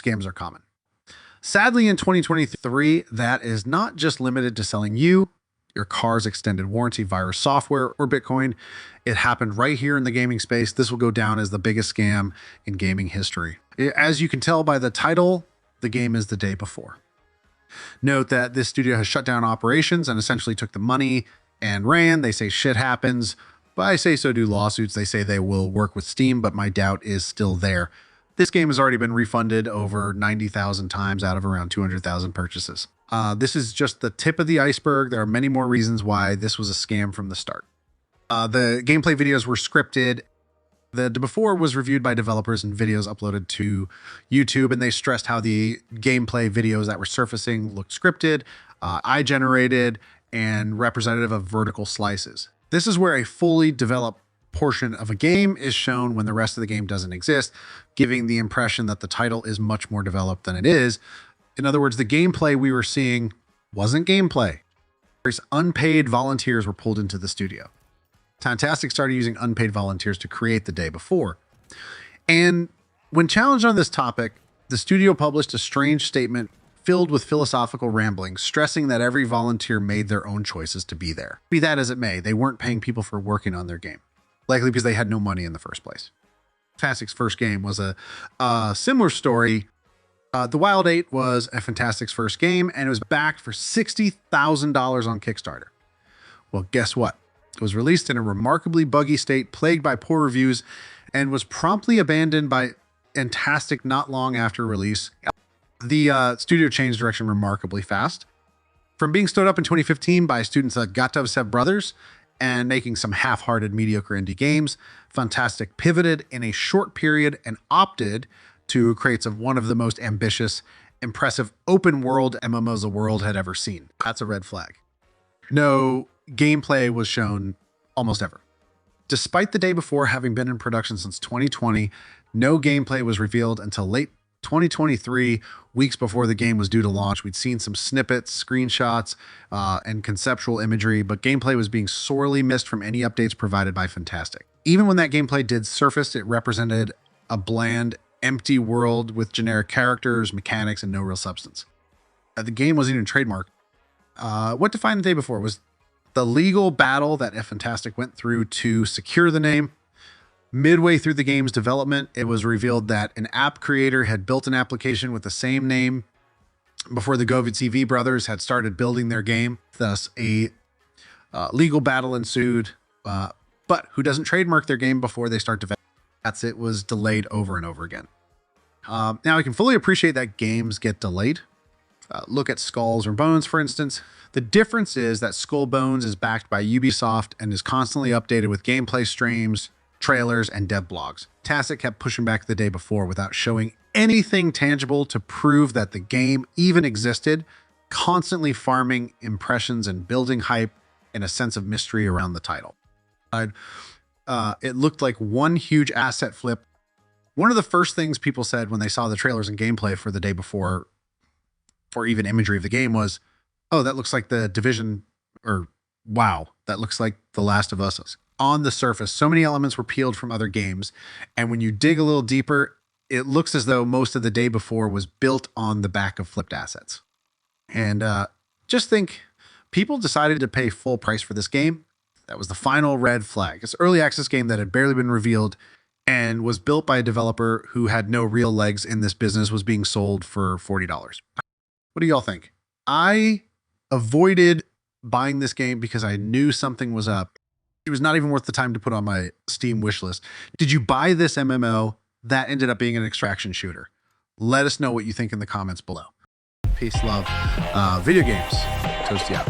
scams are common. Sadly, in 2023, that is not just limited to selling you, your car's extended warranty, virus software, or Bitcoin. It happened right here in the gaming space. This will go down as the biggest scam in gaming history. As you can tell by the title, the game is the day before. Note that this studio has shut down operations and essentially took the money and ran. They say shit happens, but I say so do lawsuits. They say they will work with Steam, but my doubt is still there. This game has already been refunded over 90,000 times out of around 200,000 purchases. This is just the tip of the iceberg. There are many more reasons why this was a scam from the start. The gameplay videos were scripted. The before was reviewed by developers and videos uploaded to YouTube, and they stressed how the gameplay videos that were surfacing looked scripted, eye-generated, and representative of vertical slices. This is where a fully developed portion of a game is shown when the rest of the game doesn't exist, giving the impression that the title is much more developed than it is. In other words, the gameplay we were seeing wasn't gameplay. Unpaid volunteers were pulled into the studio. Fantastic started using unpaid volunteers to create the day before. And when challenged on this topic, the studio published a strange statement filled with philosophical ramblings, stressing that every volunteer made their own choices to be there. Be that as it may, they weren't paying people for working on their game, likely because they had no money in the first place. Fantastic's first game was a similar story. The Wild 8 was a Fantastic's first game, and it was backed for $60,000 on Kickstarter. Well, guess what? It was released in a remarkably buggy state, plagued by poor reviews, and was promptly abandoned by Fantastic not long after release. The studio changed direction remarkably fast. From being stood up in 2015 by students at Gatavsev Brothers and making some half-hearted mediocre indie games, Fantastic pivoted in a short period and opted to create one of the most ambitious, impressive open-world MMOs the world had ever seen. That's a red flag. No gameplay was shown almost ever. Despite the day before having been in production since 2020, no gameplay was revealed until late 2023, weeks before the game was due to launch. We'd seen some snippets, screenshots, and conceptual imagery, but gameplay was being sorely missed from any updates provided by Fantastic. Even when that gameplay did surface, it represented a bland, empty world with generic characters, mechanics, and no real substance. The game wasn't even trademarked. What defined the day before was the legal battle that Fantastic went through to secure the name. Midway through the game's development, it was revealed that an app creator had built an application with the same name before the Govitsev brothers had started building their game. Thus, a legal battle ensued. But who doesn't trademark their game before they start developing? It was delayed over and over again. Now, I can fully appreciate that games get delayed. Look at Skulls or Bones, for instance. The difference is that Skull Bones is backed by Ubisoft and is constantly updated with gameplay streams, trailers, and dev blogs. Fantastic kept pushing back the day before without showing anything tangible to prove that the game even existed, constantly farming impressions and building hype and a sense of mystery around the title. It looked like one huge asset flip. One of the first things people said when they saw the trailers and gameplay for the day before, or even imagery of the game, was, oh, that looks like the Division, or wow, that looks like The Last of Us. On the surface, so many elements were peeled from other games, and when you dig a little deeper, it looks as though most of the day before was built on the back of flipped assets. And just think, people decided to pay full price for this game. That was the final red flag. It's an early access game that had barely been revealed and was built by a developer who had no real legs in this business, was being sold for $40. What do y'all think? I avoided buying this game because I knew something was up. It was not even worth the time to put on my Steam wish list. Did you buy this MMO that ended up being an extraction shooter? Let us know what you think in the comments below. Peace, love, video games. Toasty out.